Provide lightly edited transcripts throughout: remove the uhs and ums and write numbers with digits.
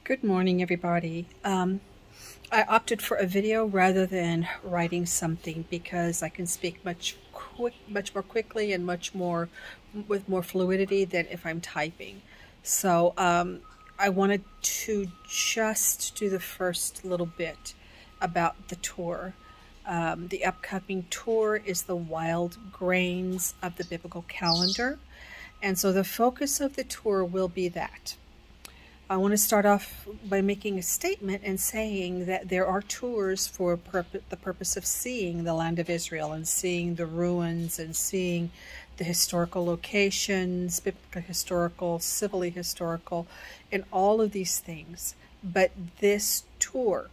Good morning, everybody. I opted for a video rather than writing something because I can speak much more quickly and with more fluidity than if I'm typing. So I wanted to just do the first little bit about the tour. The upcoming tour is the Wild Grains of the Biblical Calendar, and so the focus of the tour will be that. I want to start off by making a statement and saying that there are tours for the purpose of seeing the land of Israel and seeing the ruins and seeing the historical locations, biblical historical, civilly historical, and all of these things. But this tour,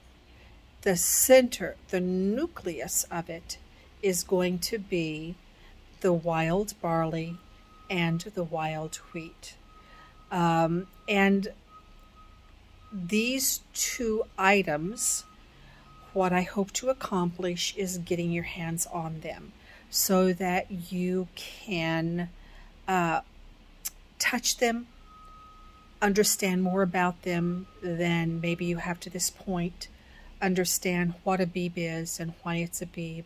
the center, the nucleus of it is going to be the wild barley and the wild wheat. And these two items, what I hope to accomplish is getting your hands on them so that you can touch them, understand more about them than maybe you have to this point, understand what a beeb is and why it's a beeb,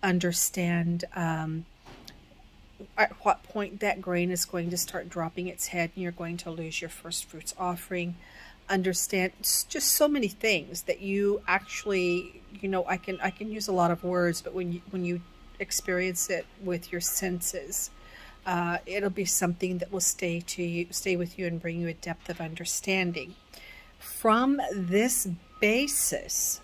understand at what point that grain is going to start dropping its head and you're going to lose your first fruits offering. Understand just so many things that you actually, I can use a lot of words, but when you experience it with your senses, it'll be something that will stay with you and bring you a depth of understanding. From this basis,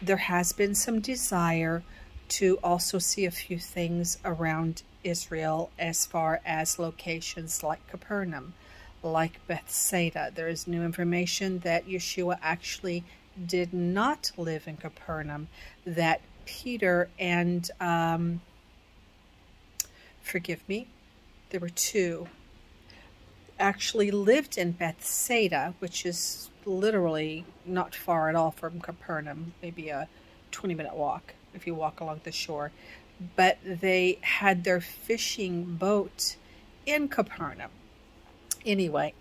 there has been some desire to also see a few things around Israel as far as locations like Capernaum, like Bethsaida. There is new information that Yeshua actually did not live in Capernaum, that Peter and, forgive me, there were two, actually lived in Bethsaida, which is literally not far at all from Capernaum, maybe a 20-minute walk if you walk along the shore. But they had their fishing boat in Capernaum. Anyway,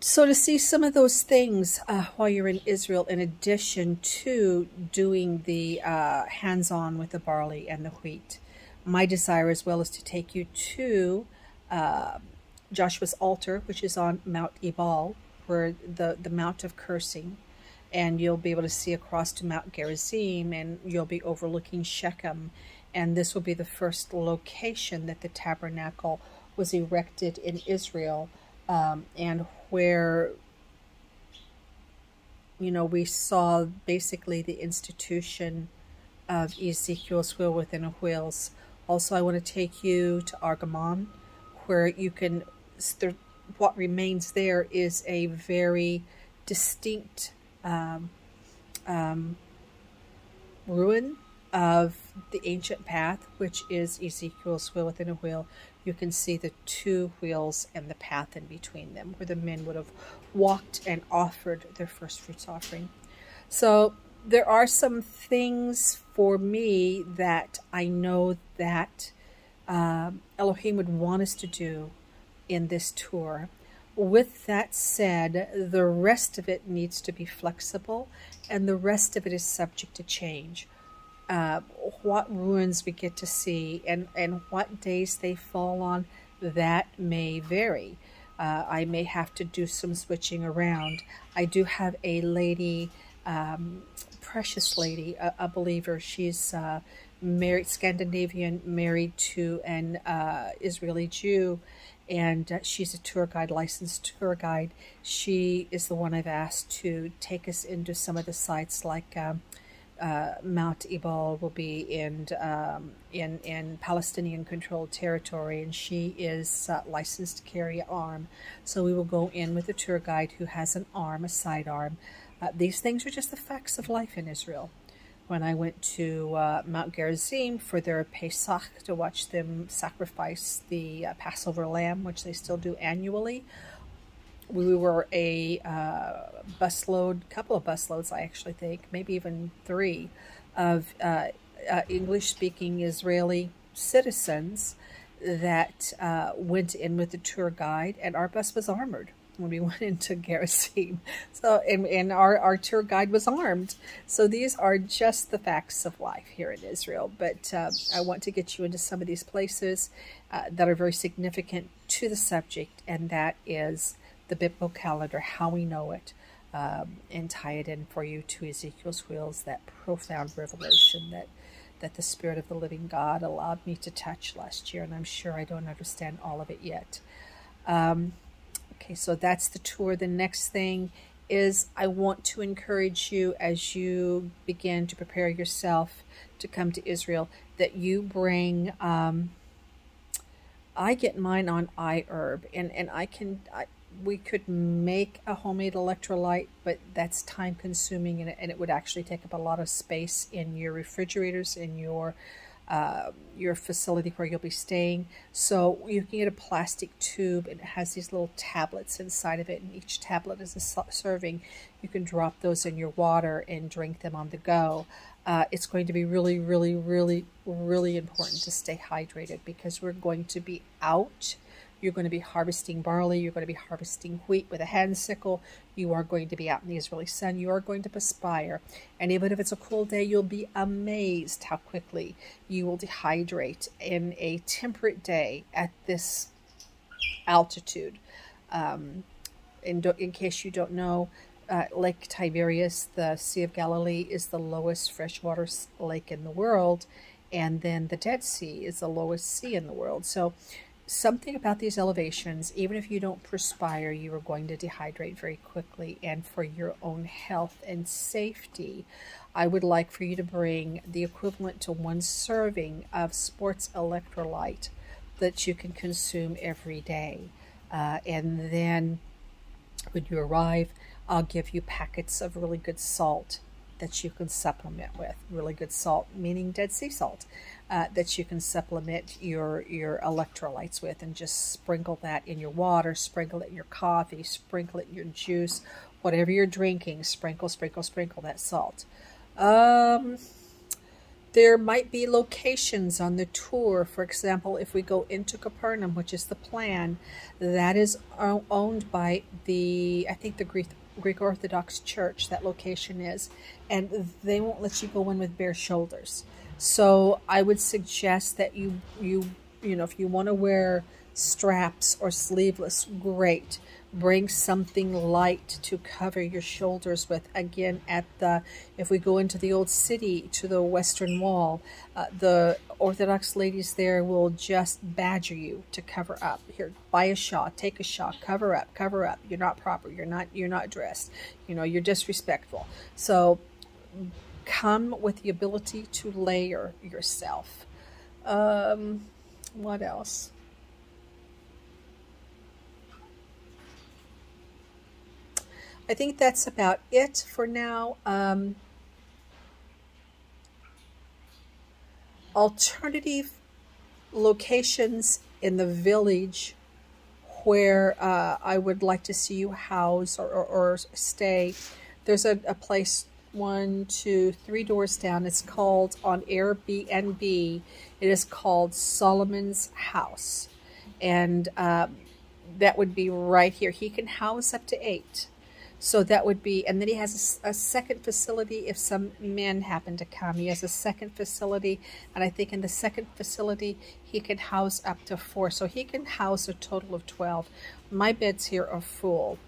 so to see some of those things while you're in Israel, in addition to doing the hands-on with the barley and the wheat, my desire as well is to take you to Joshua's altar, which is on Mount Ebal, where the Mount of Cursing, and you'll be able to see across to Mount Gerizim, and you'll be overlooking Shechem, and this will be the first location that the tabernacle was erected in Israel, and where, we saw basically the institution of Ezekiel's wheel within a wheels. Also, I want to take you to Argamon, where you can, what remains there is a very distinct ruin of the ancient path, which is Ezekiel's wheel within a wheel. You can see the two wheels and the path in between them, where the men would have walked and offered their first fruits offering. So there are some things for me that I know that Elohim would want us to do in this tour. With that said, the rest of it needs to be flexible, and the rest of it is subject to change. What ruins we get to see and what days they fall on, that may vary. I may have to do some switching around. I do have a lady, precious lady, a believer. She's married, Scandinavian, married to an Israeli Jew, and she's a tour guide, licensed tour guide. She is the one I've asked to take us into some of the sites, like Mount Ebal will be in Palestinian-controlled territory, and she is licensed to carry an arm. So we will go in with a tour guide who has an arm, a sidearm. These things are just the facts of life in Israel. When I went to Mount Gerizim for their Pesach to watch them sacrifice the Passover lamb, which they still do annually, we were a couple of busloads, I actually think, maybe even three, of English-speaking Israeli citizens that went in with the tour guide, and our bus was armored. when we went into Gerizim. So, and our tour guide was armed. So these are just the facts of life here in Israel. But I want to get you into some of these places that are very significant to the subject, and that is the biblical calendar, how we know it, and tie it in for you to Ezekiel's wheels, that profound revelation that the Spirit of the living God allowed me to touch last year, and I'm sure I don't understand all of it yet. Okay, so that's the tour. The next thing is I want to encourage you as you begin to prepare yourself to come to Israel that you bring, I get mine on iHerb, and we could make a homemade electrolyte, but that's time consuming, and it would actually take up a lot of space in your refrigerators, in your facility where you'll be staying. So you can get a plastic tube, and it has these little tablets inside of it, and each tablet is a serving. You can drop those in your water and drink them on the go. It's going to be really, really, really, really important to stay hydrated, because we're going to be out. You're going to be harvesting barley. You're going to be harvesting wheat with a hand sickle. You are going to be out in the Israeli sun. You are going to perspire. And even if it's a cool day, you'll be amazed how quickly you will dehydrate in a temperate day at this altitude. In case you don't know, Lake Tiberias, the Sea of Galilee, is the lowest freshwater lake in the world. And then the Dead Sea is the lowest sea in the world. So something about these elevations, even if you don't perspire, you are going to dehydrate very quickly. And for your own health and safety, I would like for you to bring the equivalent to 1 serving of sports electrolyte that you can consume every day. And then when you arrive, I'll give you packets of really good salt that you can supplement with. Really good salt, meaning Dead Sea salt, that you can supplement your electrolytes with, and just sprinkle that in your water, sprinkle it in your coffee, sprinkle it in your juice, whatever you're drinking, sprinkle that salt. There might be locations on the tour. For example, if we go into Capernaum, which is the plan, that is owned by I think the Greek Orthodox Church, that location is, and they won't let you go in with bare shoulders. So I would suggest that you know, if you want to wear straps or sleeveless, great. Bring something light to cover your shoulders with. Again, if we go into the old city to the Western Wall, the Orthodox ladies there will just badger you to cover up. Here, buy a shawl, take a shawl, cover up. You're not proper. You're not dressed. You know, you're disrespectful. So come with the ability to layer yourself. What else? I think that's about it for now. Alternative locations in the village where I would like to see you house or stay. There's a place 1, 2, 3 doors down. It's called, on Airbnb, it is called Solomon's House. And that would be right here. He can house up to 8. So that would be, and then he has a second facility if some men happen to come. He has a second facility, and I think in the second facility he can house up to 4. So he can house a total of 12. My beds here are full.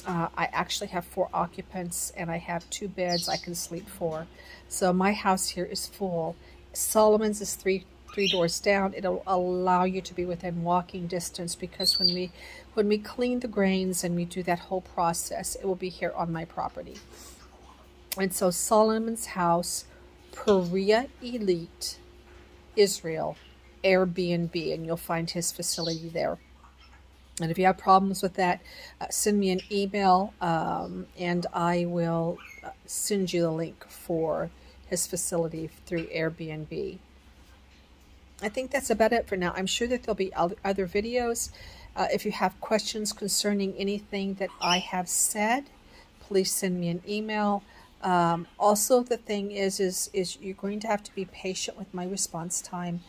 I actually have 4 occupants, and I have 2 beds I can sleep 4. So my house here is full. Solomon's is 3 doors down. It'll allow you to be within walking distance, because when we clean the grains and we do that whole process, it will be here on my property. And so Solomon's House, Perea Elite, Israel, Airbnb, and you'll find his facility there. And if you have problems with that, send me an email, and I will send you the link for his facility through Airbnb. I think that's about it for now. I'm sure that there'll be other videos. If you have questions concerning anything that I have said, please send me an email. Also, the thing is you're going to have to be patient with my response time.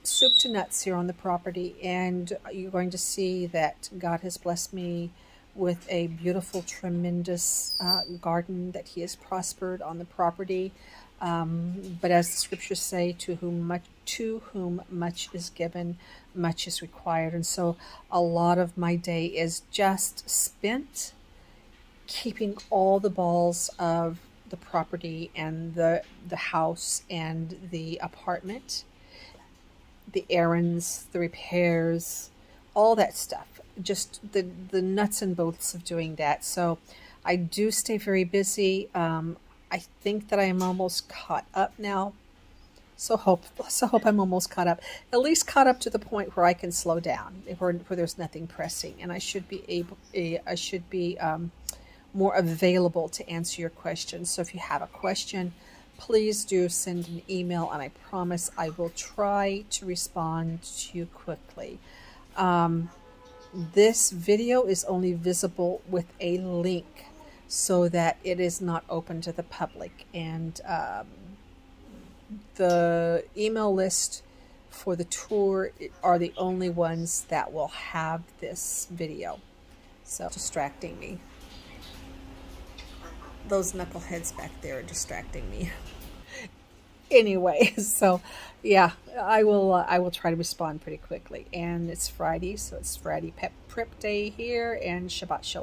soup to nuts here on the property, and you're going to see that God has blessed me with a beautiful, tremendous garden that He has prospered on the property. But as the scriptures say, to whom much is given, much is required. And so a lot of my day is just spent keeping all the balls of the property and the house and the apartment, the errands, the repairs, all that stuff, just the nuts and bolts of doing that. So I do stay very busy. I think that I am almost caught up now. So hope I'm almost caught up. At least caught up to the point where I can slow down, where there's nothing pressing, and I should be more available to answer your questions. So if you have a question, please do send an email, and I promise I will try to respond to you quickly. This video is only visible with a link, so that it is not open to the public, and the email list for the tour are the only ones that will have this video. So distracting me. Those knuckleheads back there are distracting me. Anyway, so yeah, I will try to respond pretty quickly. And it's Friday, so it's Friday prep day here, and Shabbat Shalom.